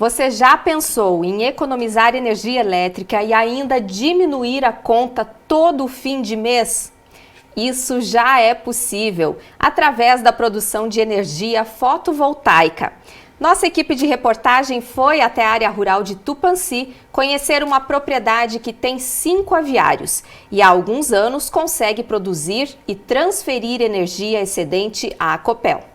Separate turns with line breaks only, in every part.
Você já pensou em economizar energia elétrica e ainda diminuir a conta todo fim de mês? Isso já é possível através da produção de energia fotovoltaica. Nossa equipe de reportagem foi até a área rural de Tupãssi conhecer uma propriedade que tem 5 aviários e há alguns anos consegue produzir e transferir energia excedente à Copel.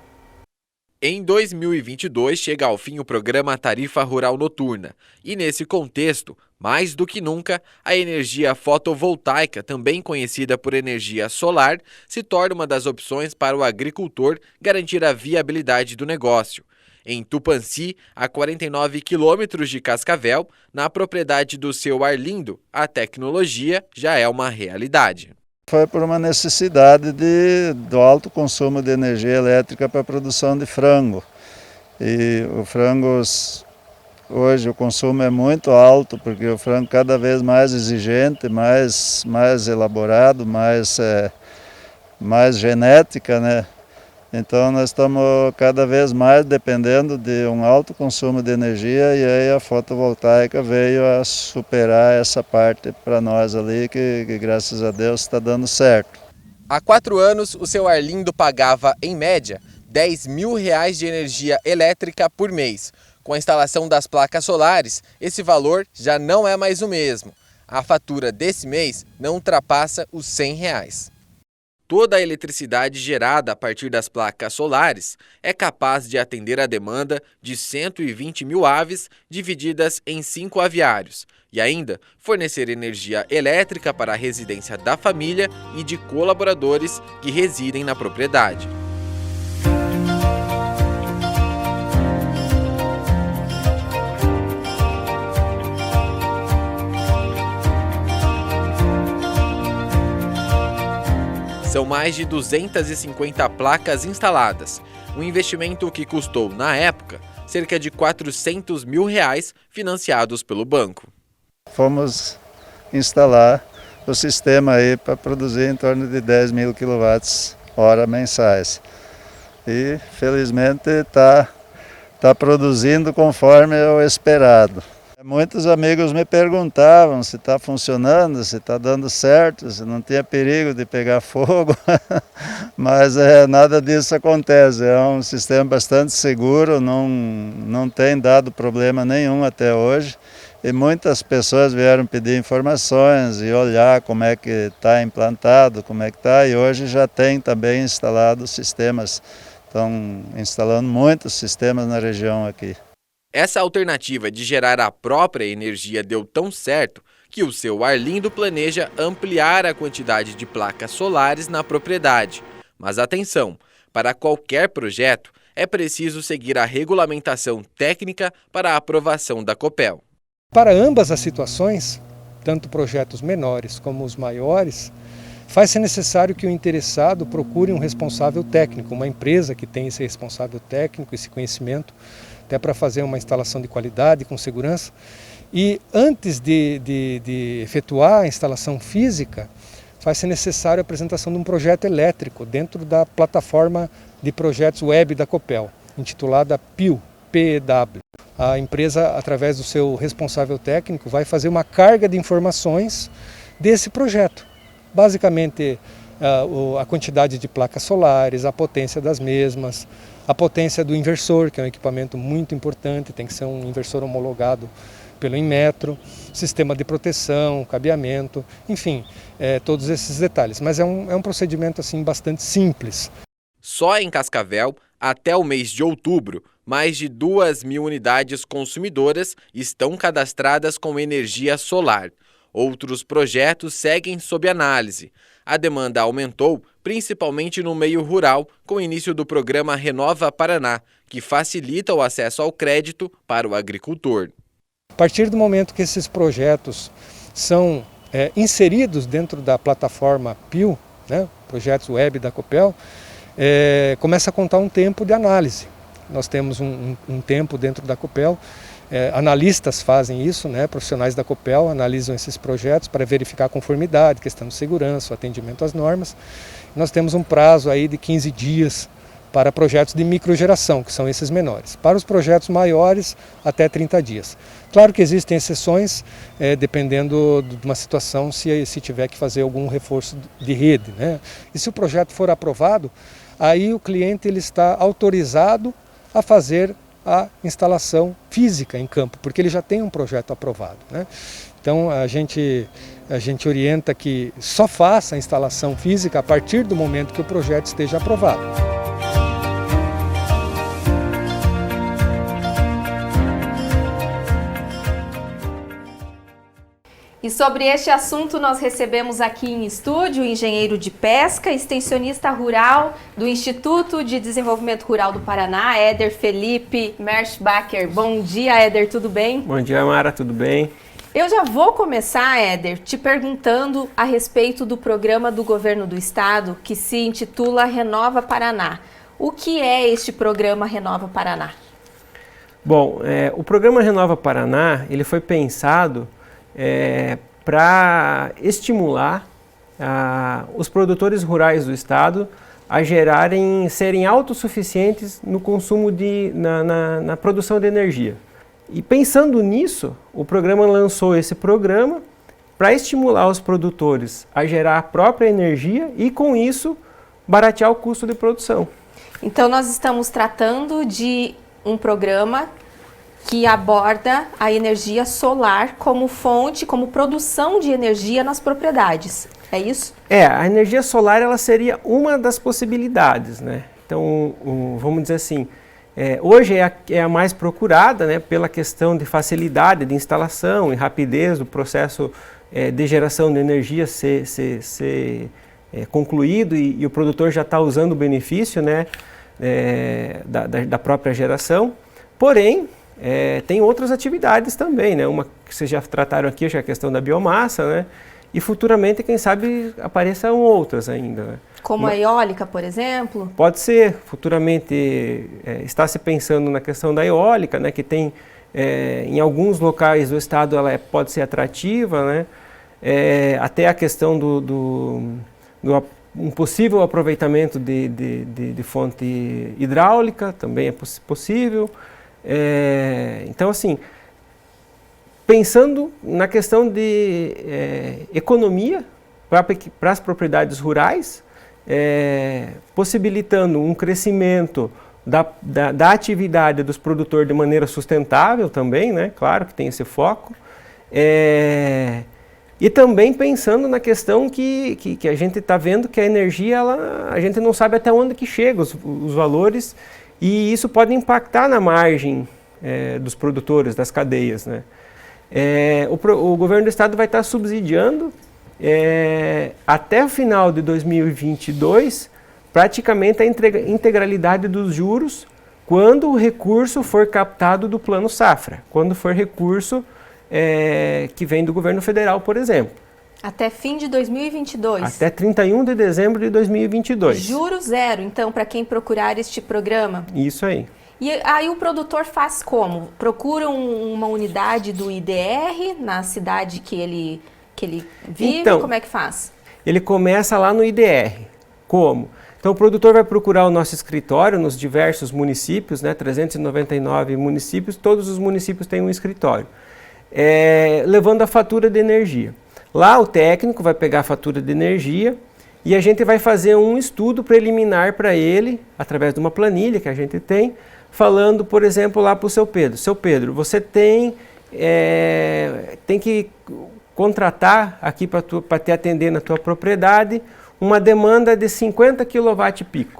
Em 2022, chega ao fim o programa Tarifa Rural Noturna e, nesse contexto, mais do que nunca, a energia fotovoltaica, também conhecida por energia solar, se torna uma das opções para o agricultor garantir a viabilidade do negócio. Em Tupãssi, a 49 quilômetros de Cascavel, na propriedade do seu Arlindo, a tecnologia já é uma realidade.
Foi por uma necessidade do alto consumo de energia elétrica para a produção de frango. E o frango, hoje o consumo é muito alto, porque o frango cada vez mais exigente, mais elaborado, mais genética, né? Então nós estamos cada vez mais dependendo de um alto consumo de energia e aí a fotovoltaica veio a superar essa parte para nós ali que graças a Deus está dando certo.
Há 4 anos o seu Arlindo pagava, em média, R$10.000 de energia elétrica por mês. Com a instalação das placas solares, esse valor já não é mais o mesmo. A fatura desse mês não ultrapassa os R$100. Toda a eletricidade gerada a partir das placas solares é capaz de atender a demanda de 120 mil aves divididas em 5 aviários e ainda fornecer energia elétrica para a residência da família e de colaboradores que residem na propriedade. São mais de 250 placas instaladas, um investimento que custou, na época, cerca de R$400 mil financiados pelo banco.
Fomos instalar o sistema aí para produzir em torno de 10 mil kWh mensais. E felizmente está produzindo conforme o esperado. Muitos amigos me perguntavam se está funcionando, se está dando certo, se não tinha perigo de pegar fogo, mas nada disso acontece. É um sistema bastante seguro, não tem dado problema nenhum até hoje. E muitas pessoas vieram pedir informações e olhar como é que está implantado, como é que está, e hoje já tem também instalado sistemas. Estão instalando muitos sistemas na região aqui.
Essa alternativa de gerar a própria energia deu tão certo que o seu Arlindo planeja ampliar a quantidade de placas solares na propriedade. Mas atenção, para qualquer projeto é preciso seguir a regulamentação técnica para a aprovação da Copel.
Para ambas as situações, tanto projetos menores como os maiores, faz-se necessário que o interessado procure um responsável técnico, uma empresa que tenha esse responsável técnico, esse conhecimento, até para fazer uma instalação de qualidade, com segurança. E antes de efetuar a instalação física, faz-se necessário a apresentação de um projeto elétrico dentro da plataforma de projetos web da Copel, intitulada PIU, PEW. A empresa, através do seu responsável técnico, vai fazer uma carga de informações desse projeto. Basicamente, a quantidade de placas solares, a potência das mesmas, a potência do inversor, que é um equipamento muito importante, tem que ser um inversor homologado pelo Inmetro, sistema de proteção, cabeamento, enfim, todos esses detalhes. Mas é um procedimento assim, bastante simples.
Só em Cascavel, até o mês de outubro, mais de 2.000 unidades consumidoras estão cadastradas com energia solar. Outros projetos seguem sob análise. A demanda aumentou, principalmente no meio rural, com o início do programa Renova Paraná, que facilita o acesso ao crédito para o agricultor.
A partir do momento que esses projetos são inseridos dentro da plataforma PIU, né, projetos web da Copel, começa a contar um tempo de análise. Nós temos um tempo dentro da Copel, analistas fazem isso, né, profissionais da Copel analisam esses projetos para verificar a conformidade, questão de segurança, o atendimento às normas. Nós temos um prazo aí de 15 dias para projetos de microgeração, que são esses menores. Para os projetos maiores, até 30 dias. Claro que existem exceções, dependendo de uma situação, se tiver que fazer algum reforço de rede, né? E se o projeto for aprovado, aí o cliente ele está autorizado a fazer a instalação física em campo, porque ele já tem um projeto aprovado, né? Então a gente orienta que só faça a instalação física a partir do momento que o projeto esteja aprovado.
E sobre este assunto nós recebemos aqui em estúdio o engenheiro de pesca, extensionista rural do Instituto de Desenvolvimento Rural do Paraná, Éder Felipe Merschbacher. Bom dia, Éder, tudo bem?
Bom dia, Mara, tudo bem?
Eu já vou começar, Éder, te perguntando a respeito do programa do governo do estado que se intitula Renova Paraná. O que é este programa Renova Paraná?
Bom, o programa Renova Paraná ele foi pensado para estimular os produtores rurais do estado a serem autossuficientes no consumo na produção de energia. E pensando nisso, o programa lançou esse programa para estimular os produtores a gerar a própria energia e, com isso, baratear o custo de produção.
Então, nós estamos tratando de um programa que aborda a energia solar como fonte, como produção de energia nas propriedades. É isso?
A energia solar ela seria uma das possibilidades, né? Então, vamos dizer assim, hoje é a mais procurada, né, pela questão de facilidade de instalação e rapidez do processo de geração de energia ser concluído e o produtor já está usando o benefício, né, da própria geração. Porém, tem outras atividades também, né? Uma que vocês já trataram aqui, já é a questão da biomassa, né? E futuramente, quem sabe, apareçam outras ainda, né?
Como a eólica, por exemplo?
Pode ser. Futuramente está se pensando na questão da eólica, né? Que tem, em alguns locais do estado, ela pode ser atrativa, né? Até a questão um possível aproveitamento de fonte hidráulica também é possível. Então, assim, pensando na questão de economia para as propriedades rurais, possibilitando um crescimento da atividade dos produtores de maneira sustentável também, né? Claro que tem esse foco. E também pensando na questão que a gente está vendo que a energia, a gente não sabe até onde que chega os valores. E isso pode impactar na margem dos produtores, das cadeias, né? O governo do estado vai estar subsidiando até o final de 2022 praticamente a integralidade dos juros quando o recurso for captado do Plano Safra, quando for recurso que vem do governo federal, por exemplo.
Até fim de 2022?
Até 31 de dezembro de 2022.
Juro zero, então, para quem procurar este programa?
Isso aí.
E aí o produtor faz como? Procura uma unidade do IDR na cidade que ele vive? Então, como é que faz?
Ele começa lá no IDR. Como? Então o produtor vai procurar o nosso escritório nos diversos municípios, né, 399 municípios, todos os municípios têm um escritório, levando a fatura de energia. Lá o técnico vai pegar a fatura de energia e a gente vai fazer um estudo preliminar para ele, através de uma planilha que a gente tem, falando, por exemplo, lá para o seu Pedro. Seu Pedro, você tem que contratar aqui para te atender na tua propriedade uma demanda de 50 kW-peak.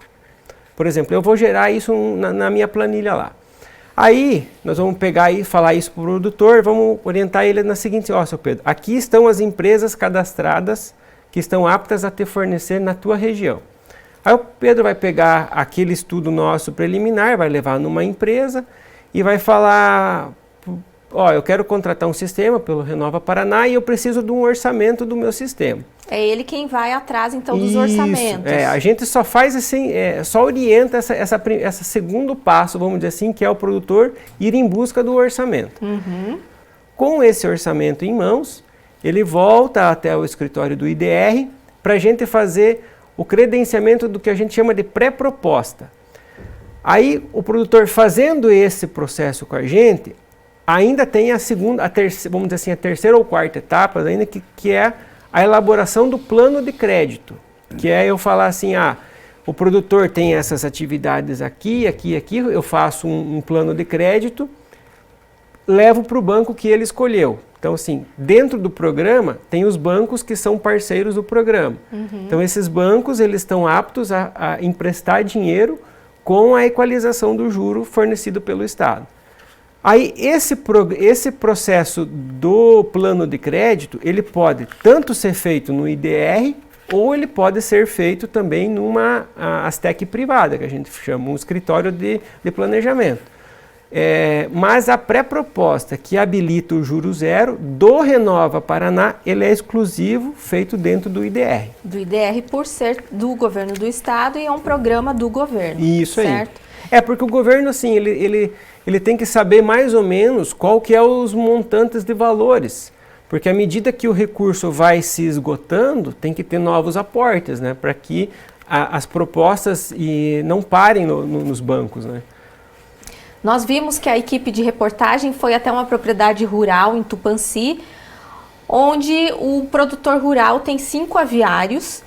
Por exemplo, eu vou gerar isso na minha planilha lá. Aí, nós vamos pegar e falar isso para o produtor, vamos orientar ele na seguinte, seu Pedro, aqui estão as empresas cadastradas que estão aptas a te fornecer na tua região. Aí o Pedro vai pegar aquele estudo nosso preliminar, vai levar numa empresa e vai falar, eu quero contratar um sistema pelo Renova Paraná e eu preciso de um orçamento do meu sistema.
É ele quem vai atrás, então, dos orçamentos.
A gente só faz assim, só orienta essa segundo passo, vamos dizer assim, que é o produtor ir em busca do orçamento.
Uhum.
Com esse orçamento em mãos, ele volta até o escritório do IDR para a gente fazer o credenciamento do que a gente chama de pré-proposta. Aí o produtor fazendo esse processo com a gente, ainda tem a segunda, vamos dizer assim, a terceira ou quarta etapa, ainda que é a elaboração do plano de crédito. Que é eu falar assim, o produtor tem essas atividades aqui, eu faço um plano de crédito, levo para o banco que ele escolheu. Então, assim, dentro do programa, tem os bancos que são parceiros do programa. Então, esses bancos, eles estão aptos a emprestar dinheiro com a equalização do juro fornecido pelo Estado. Aí, esse processo do plano de crédito, ele pode tanto ser feito no IDR, ou ele pode ser feito também numa Astec privada, que a gente chama um escritório de planejamento. Mas a pré-proposta que habilita o juro zero do Renova Paraná, ele é exclusivo, feito dentro do IDR.
Do IDR por ser do governo do estado e é um programa do governo.
Isso
certo?
Aí. Porque o governo, assim, ele tem que saber mais ou menos qual que é os montantes de valores. Porque à medida que o recurso vai se esgotando, tem que ter novos aportes, né? Para que as propostas não parem nos bancos, né?
Nós vimos que a equipe de reportagem foi até uma propriedade rural em Tupãssi, onde o produtor rural tem 5 aviários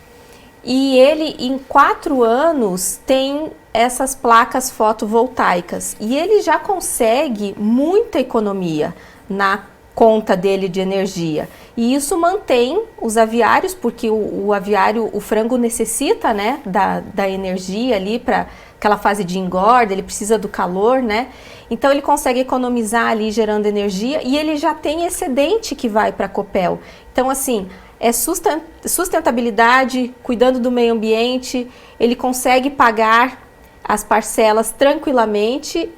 e ele, em 4 anos, tem essas placas fotovoltaicas. E ele já consegue muita economia na conta dele de energia. E isso mantém os aviários, porque o aviário, o frango necessita, né, da energia ali para aquela fase de engorda, ele precisa do calor, né? Então ele consegue economizar ali gerando energia e ele já tem excedente que vai para a Copel. Então assim, é sustentabilidade, cuidando do meio ambiente, ele consegue pagar as parcelas tranquilamente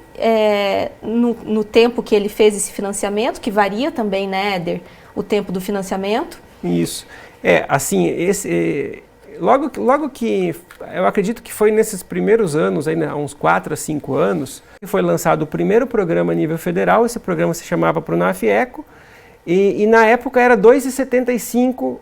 no tempo que ele fez esse financiamento, que varia também, né, Éder, o tempo do financiamento.
Isso. Assim, Logo que, eu acredito que foi nesses primeiros anos, aí, há uns 4 a 5 anos, que foi lançado o primeiro programa a nível federal. Esse programa se chamava Pronaf-Eco e na época era 2,75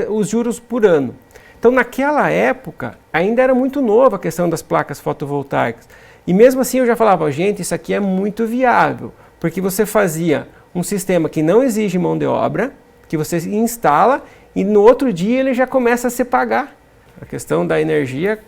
os juros por ano. Então naquela época ainda era muito nova a questão das placas fotovoltaicas. E mesmo assim eu já falava, gente, isso aqui é muito viável, porque você fazia um sistema que não exige mão de obra, que você instala e no outro dia ele já começa a se pagar. A questão da energia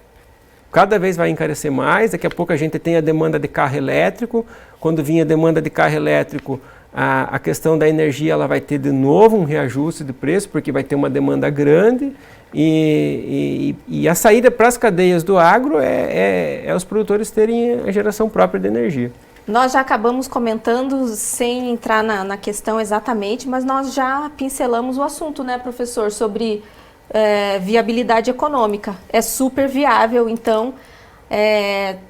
cada vez vai encarecer mais, daqui a pouco a gente tem a demanda de carro elétrico, quando vinha a demanda de carro elétrico, a questão da energia ela vai ter de novo um reajuste de preço, porque vai ter uma demanda grande e a saída para as cadeias do agro é os produtores terem a geração própria de energia.
Nós já acabamos comentando, sem entrar na questão exatamente, mas nós já pincelamos o assunto, né, professor, sobre viabilidade econômica. É super viável, então,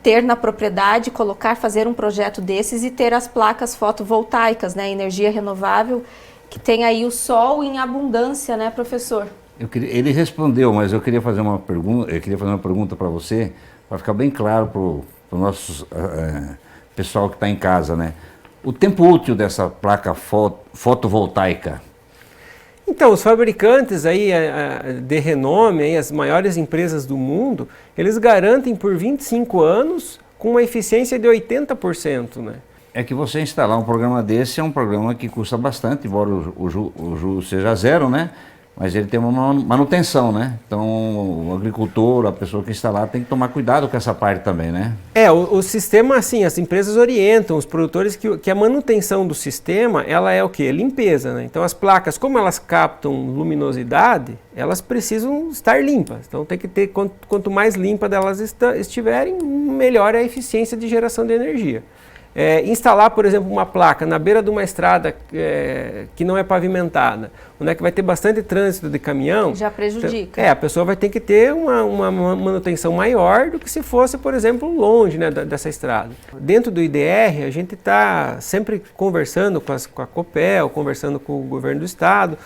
ter na propriedade, fazer um projeto desses e ter as placas fotovoltaicas, né, energia renovável, que tem aí o sol em abundância, né, professor?
Ele respondeu, mas eu queria fazer uma pergunta para você, para ficar bem claro para o nosso pessoal que está em casa, né? O tempo útil dessa placa fotovoltaica?
Então, os fabricantes aí de renome, aí, as maiores empresas do mundo, eles garantem por 25 anos com uma eficiência de 80%, né?
É que você instalar um programa desse é um programa que custa bastante, embora o juro seja zero, né? Mas ele tem uma manutenção, né? Então o agricultor, a pessoa que instalar tem que tomar cuidado com essa parte também, né?
O sistema, assim, as empresas orientam os produtores que a manutenção do sistema, ela é o quê? Limpeza, né? Então as placas, como elas captam luminosidade, elas precisam estar limpas. Então tem que ter, quanto mais limpa delas estiverem, melhor é a eficiência de geração de energia. Instalar, por exemplo, uma placa na beira de uma estrada que não é pavimentada, onde é que vai ter bastante trânsito de caminhão,
já prejudica.
A pessoa vai ter que ter uma manutenção maior do que se fosse, por exemplo, longe, né, dessa estrada. Dentro do IDR, a gente está sempre conversando com a Copel, conversando com o governo do estado,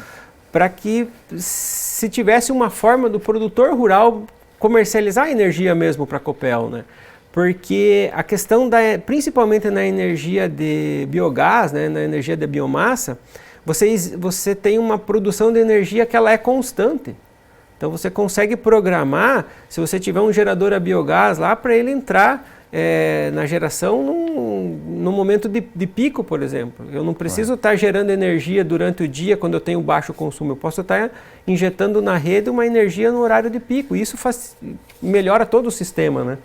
para que se tivesse uma forma do produtor rural comercializar a energia mesmo para a Copel, né? Porque a questão, principalmente na energia de biogás, né, na energia da biomassa, você tem uma produção de energia que ela é constante. Então você consegue programar, se você tiver um gerador a biogás lá, para ele entrar na geração no momento de pico, por exemplo. Eu não preciso estar gerando energia durante o dia quando eu tenho baixo consumo. Eu posso estar injetando na rede uma energia no horário de pico. Isso melhora todo o sistema, né?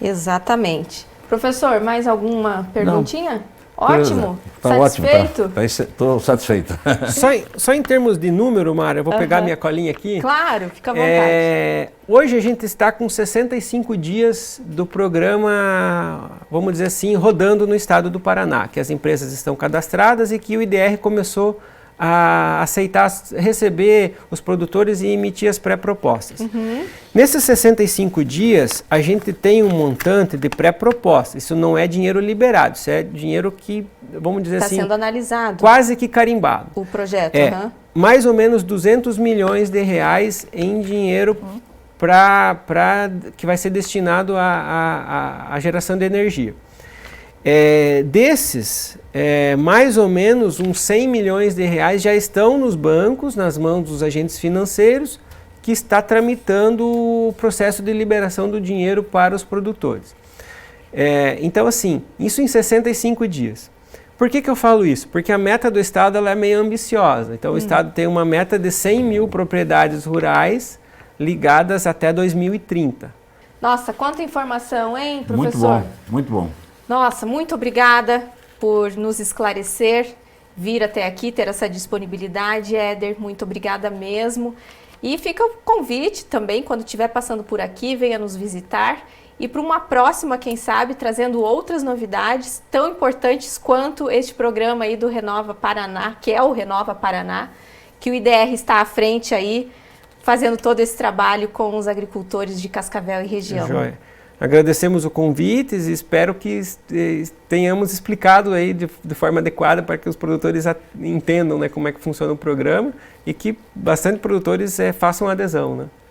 Exatamente. Professor, mais alguma perguntinha? Não. Ótimo.
Tá
satisfeito?
Ótimo. Estou satisfeito.
Só em termos de número, Mara, eu vou pegar minha colinha aqui.
Claro, fica à vontade.
Hoje a gente está com 65 dias do programa, vamos dizer assim, rodando no estado do Paraná, que as empresas estão cadastradas e que o IDR começou a aceitar, receber os produtores e emitir as pré-propostas. Nesses 65 dias, a gente tem um montante de pré-propostas. Isso não é dinheiro liberado, isso é dinheiro que, vamos dizer assim...
Está sendo analisado.
Quase que carimbado.
O projeto,
mais ou menos 200 milhões de reais em dinheiro que vai ser destinado à geração de energia. Desses, mais ou menos uns 100 milhões de reais já estão nos bancos, nas mãos dos agentes financeiros, que está tramitando o processo de liberação do dinheiro para os produtores. Então, assim, isso em 65 dias. Por que eu falo isso? Porque a meta do Estado ela é meio ambiciosa. Então, o Estado tem uma meta de 100 mil propriedades rurais ligadas até 2030.
Nossa, quanta informação, hein, professor?
Muito bom, muito bom.
Nossa, muito obrigada por nos esclarecer, vir até aqui, ter essa disponibilidade. Éder, muito obrigada mesmo. E fica o convite também, quando estiver passando por aqui, venha nos visitar. E para uma próxima, quem sabe, trazendo outras novidades tão importantes quanto este programa aí do Renova Paraná, que é o Renova Paraná, que o IDR está à frente aí, fazendo todo esse trabalho com os agricultores de Cascavel e região.
Joia. Agradecemos o convite e espero que tenhamos explicado aí de forma adequada para que os produtores entendam, né, como é que funciona o programa e que bastante produtores façam adesão, né?